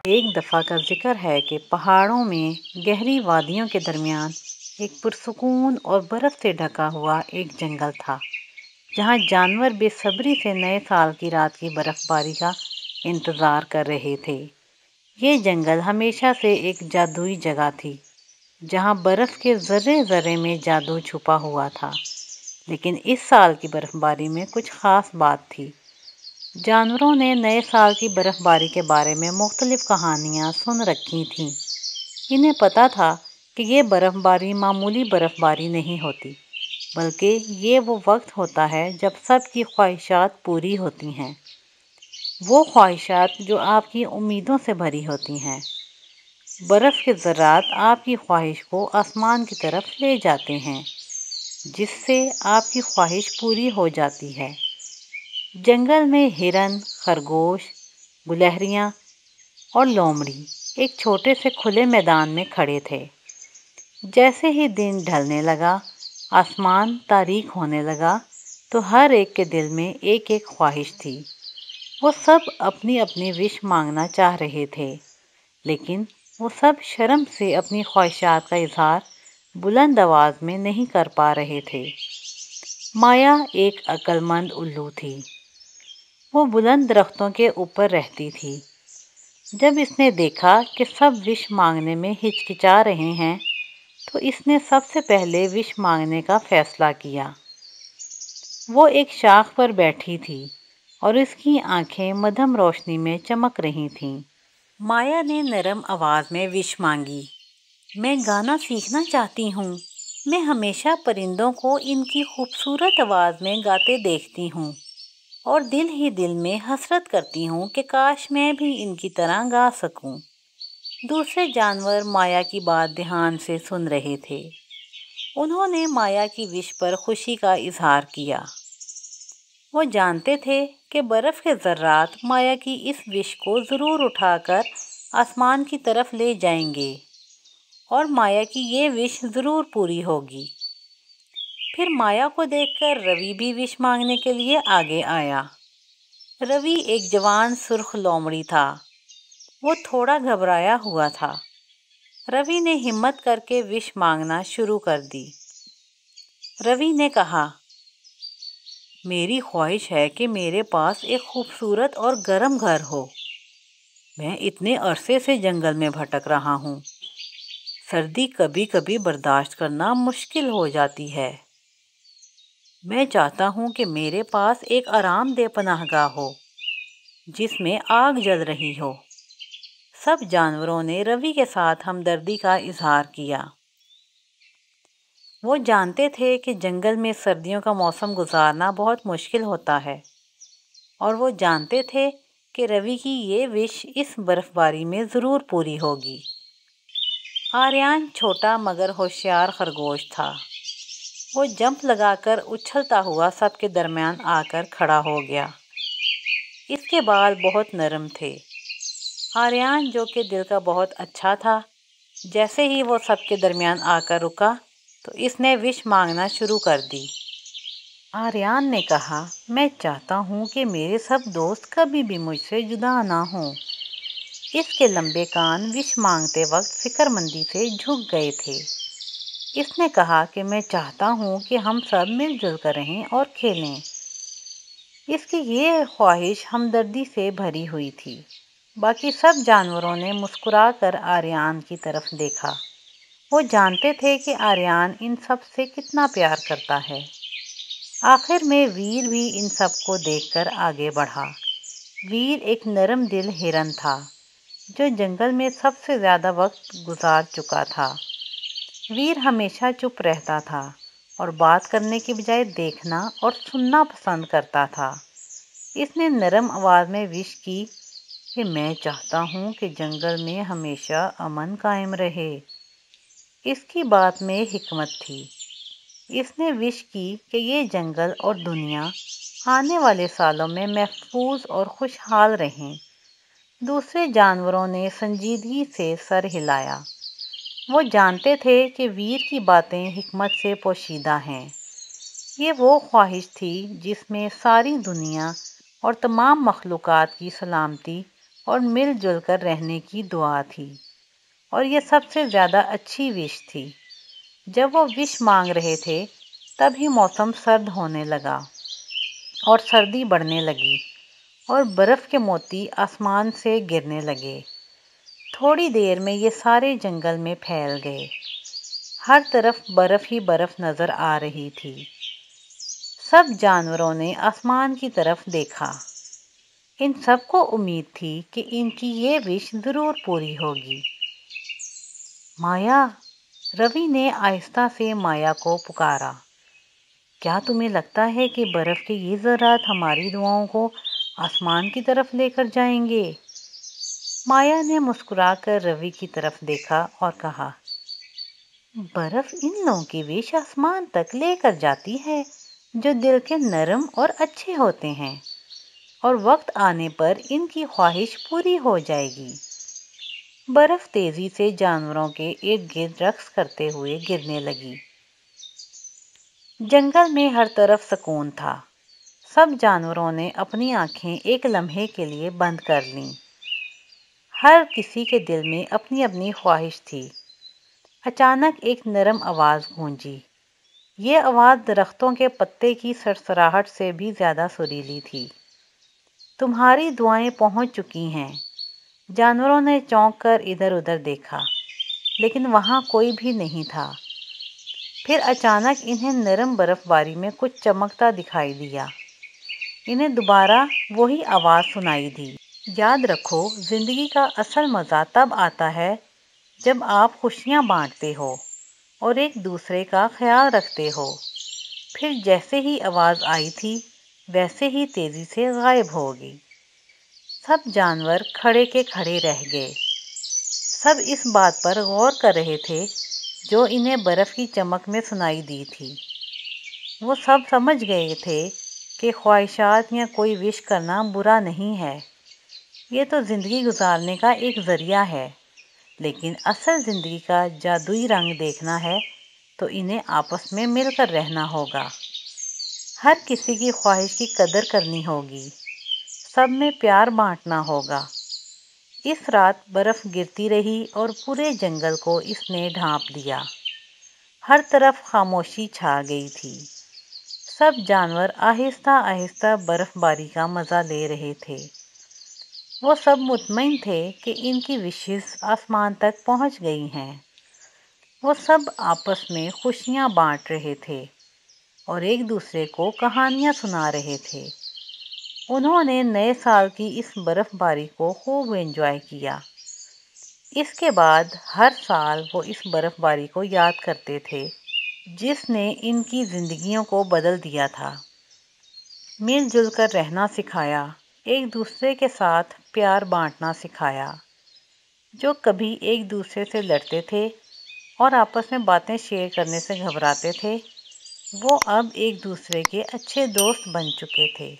ایک دفعہ کا ذکر ہے کہ پہاڑوں میں گہری وادیوں کے درمیان ایک پرسکون اور برف سے ڈھکا ہوا ایک جنگل تھا، جہاں جانور بے صبری سے نئے سال کی رات کی برف باری کا انتظار کر رہے تھے۔ یہ جنگل ہمیشہ سے ایک جادوئی جگہ تھی، جہاں برف کے ذرے ذرے میں جادو چھپا ہوا تھا۔ لیکن اس سال کی برف باری میں کچھ خاص بات تھی۔ جانوروں نے نئے سال کی برف باری کے بارے میں مختلف کہانیاں سن رکھی تھیں۔ انہیں پتا تھا کہ یہ برف باری معمولی برف باری نہیں ہوتی، بلکہ یہ وہ وقت ہوتا ہے جب سب کی خواہشات پوری ہوتی ہیں، وہ خواہشات جو آپ کی امیدوں سے بھری ہوتی ہیں۔ برف کے ذرات آپ کی خواہش کو آسمان کی طرف لے جاتے ہیں، جس سے آپ کی خواہش پوری ہو جاتی ہے۔ جنگل میں ہرن، خرگوش، گلہریاں اور لومڑی ایک چھوٹے سے کھلے میدان میں کھڑے تھے۔ جیسے ہی دن ڈھلنے لگا، آسمان تاریک ہونے لگا، تو ہر ایک کے دل میں ایک ایک خواہش تھی۔ وہ سب اپنی اپنی وش مانگنا چاہ رہے تھے، لیکن وہ سب شرم سے اپنی خواہشات کا اظہار بلند آواز میں نہیں کر پا رہے تھے۔ مایا ایک عقل مند الو تھی۔ وہ بلند درختوں کے اوپر رہتی تھی۔ جب اس نے دیکھا کہ سب وش مانگنے میں ہچکچا رہے ہیں، تو اس نے سب سے پہلے وش مانگنے کا فیصلہ کیا۔ وہ ایک شاخ پر بیٹھی تھی اور اس کی آنکھیں مدھم روشنی میں چمک رہی تھیں۔ مایا نے نرم آواز میں وش مانگی، میں گانا سیکھنا چاہتی ہوں۔ میں ہمیشہ پرندوں کو ان کی خوبصورت آواز میں گاتے دیکھتی ہوں اور دل ہی دل میں حسرت کرتی ہوں کہ کاش میں بھی ان کی طرح گا سکوں۔ دوسرے جانور مایا کی بات دھیان سے سن رہے تھے۔ انہوں نے مایا کی وش پر خوشی کا اظہار کیا۔ وہ جانتے تھے کہ برف کے ذرات مایا کی اس وش کو ضرور اٹھا کر آسمان کی طرف لے جائیں گے اور مایا کی یہ وش ضرور پوری ہوگی۔ پھر مایا کو دیکھ کر روی بھی وش مانگنے کے لیے آگے آیا۔ روی ایک جوان سرخ لومڑی تھا۔ وہ تھوڑا گھبرایا ہوا تھا۔ روی نے ہمت کر کے وش مانگنا شروع کر دی۔ روی نے کہا، میری خواہش ہے کہ میرے پاس ایک خوبصورت اور گرم گھر ہو۔ میں اتنے عرصے سے جنگل میں بھٹک رہا ہوں۔ سردی کبھی کبھی برداشت کرنا مشکل ہو جاتی ہے۔ میں چاہتا ہوں کہ میرے پاس ایک آرام دہ پناہ گاہ ہو، جس میں آگ جل رہی ہو۔ سب جانوروں نے روی کے ساتھ ہمدردی کا اظہار کیا۔ وہ جانتے تھے کہ جنگل میں سردیوں کا موسم گزارنا بہت مشکل ہوتا ہے، اور وہ جانتے تھے کہ روی کی یہ وش اس برف باری میں ضرور پوری ہوگی۔ آریان چھوٹا مگر ہوشیار خرگوش تھا۔ وہ جمپ لگا کر اچھلتا ہوا سب کے درمیان آ کر کھڑا ہو گیا۔ اس کے بال بہت نرم تھے۔ آریان، جو کہ دل کا بہت اچھا تھا، جیسے ہی وہ سب کے درمیان آ کر رکا تو اس نے وش مانگنا شروع کر دی۔ آریان نے کہا، میں چاہتا ہوں کہ میرے سب دوست کبھی بھی مجھ سے جدا نہ ہوں۔ اس کے لمبے کان وش مانگتے وقت فکر مندی سے جھک گئے تھے۔ اس نے کہا کہ میں چاہتا ہوں کہ ہم سب مل جل کر رہیں اور کھیلیں۔ اس کی یہ خواہش ہمدردی سے بھری ہوئی تھی۔ باقی سب جانوروں نے مسکرا کر آریان کی طرف دیکھا۔ وہ جانتے تھے کہ آریان ان سب سے کتنا پیار کرتا ہے۔ آخر میں ویر بھی ان سب کو دیکھ کر آگے بڑھا۔ ویر ایک نرم دل ہرن تھا، جو جنگل میں سب سے زیادہ وقت گزار چکا تھا۔ ویر ہمیشہ چپ رہتا تھا اور بات کرنے کی بجائے دیکھنا اور سننا پسند کرتا تھا۔ اس نے نرم آواز میں وش کی کہ میں چاہتا ہوں کہ جنگل میں ہمیشہ امن قائم رہے۔ اس کی بات میں حکمت تھی۔ اس نے وش کی کہ یہ جنگل اور دنیا آنے والے سالوں میں محفوظ اور خوشحال رہیں۔ دوسرے جانوروں نے سنجیدگی سے سر ہلایا۔ وہ جانتے تھے کہ ویر کی باتیں حکمت سے پوشیدہ ہیں۔ یہ وہ خواہش تھی جس میں ساری دنیا اور تمام مخلوقات کی سلامتی اور مل جل کر رہنے کی دعا تھی، اور یہ سب سے زیادہ اچھی وش تھی۔ جب وہ وش مانگ رہے تھے تبھی موسم سرد ہونے لگا اور سردی بڑھنے لگی اور برف کے موتی آسمان سے گرنے لگے۔ تھوڑی دیر میں یہ سارے جنگل میں پھیل گئے۔ ہر طرف برف ہی برف نظر آ رہی تھی۔ سب جانوروں نے آسمان کی طرف دیکھا۔ ان سب کو امید تھی کہ ان کی یہ وش ضرور پوری ہوگی۔ مایا، روی نے آہستہ سے مایا کو پکارا، کیا تمہیں لگتا ہے کہ برف کے یہ ذرات ہماری دعاؤں کو آسمان کی طرف لے کر جائیں گے؟ مایا نے مسکرا کر روی کی طرف دیکھا اور کہا، برف ان لوگوں کی وش آسمان تک لے کر جاتی ہے جو دل کے نرم اور اچھے ہوتے ہیں، اور وقت آنے پر ان کی خواہش پوری ہو جائے گی۔ برف تیزی سے جانوروں کے ارد گرد رقص کرتے ہوئے گرنے لگی۔ جنگل میں ہر طرف سکون تھا۔ سب جانوروں نے اپنی آنکھیں ایک لمحے کے لیے بند کر لیں۔ ہر کسی کے دل میں اپنی اپنی خواہش تھی۔ اچانک ایک نرم آواز گونجی۔ یہ آواز درختوں کے پتے کی سرسراہٹ سے بھی زیادہ سریلی تھی۔ تمہاری دعائیں پہنچ چکی ہیں۔ جانوروں نے چونک کر ادھر ادھر دیکھا، لیکن وہاں کوئی بھی نہیں تھا۔ پھر اچانک انہیں نرم برف باری میں کچھ چمکتا دکھائی دیا۔ انہیں دوبارہ وہی آواز سنائی دی، یاد رکھو، زندگی کا اصل مزہ تب آتا ہے جب آپ خوشیاں بانٹتے ہو اور ایک دوسرے کا خیال رکھتے ہو۔ پھر جیسے ہی آواز آئی تھی ویسے ہی تیزی سے غائب ہو گئی۔ سب جانور کھڑے کے کھڑے رہ گئے۔ سب اس بات پر غور کر رہے تھے جو انہیں برف کی چمک میں سنائی دی تھی۔ وہ سب سمجھ گئے تھے کہ خواہشات یا کوئی وش کرنا برا نہیں ہے، یہ تو زندگی گزارنے کا ایک ذریعہ ہے، لیکن اصل زندگی کا جادوئی رنگ دیکھنا ہے تو انہیں آپس میں مل کر رہنا ہوگا۔ ہر کسی کی خواہش کی قدر کرنی ہوگی، سب میں پیار بانٹنا ہوگا۔ اس رات برف گرتی رہی اور پورے جنگل کو اس نے ڈھانپ دیا۔ ہر طرف خاموشی چھا گئی تھی۔ سب جانور آہستہ آہستہ برف باری کا مزہ لے رہے تھے۔ وہ سب مطمئن تھے کہ ان کی وشز آسمان تک پہنچ گئی ہیں۔ وہ سب آپس میں خوشیاں بانٹ رہے تھے اور ایک دوسرے کو کہانیاں سنا رہے تھے۔ انہوں نے نئے سال کی اس برف باری کو خوب انجوائے کیا۔ اس کے بعد ہر سال وہ اس برف باری کو یاد کرتے تھے جس نے ان کی زندگیوں کو بدل دیا تھا، مل جل کر رہنا سکھایا، ایک دوسرے کے ساتھ پیار بانٹنا سکھایا۔ جو کبھی ایک دوسرے سے لڑتے تھے اور آپس میں باتیں شیئر کرنے سے گھبراتے تھے، وہ اب ایک دوسرے کے اچھے دوست بن چکے تھے۔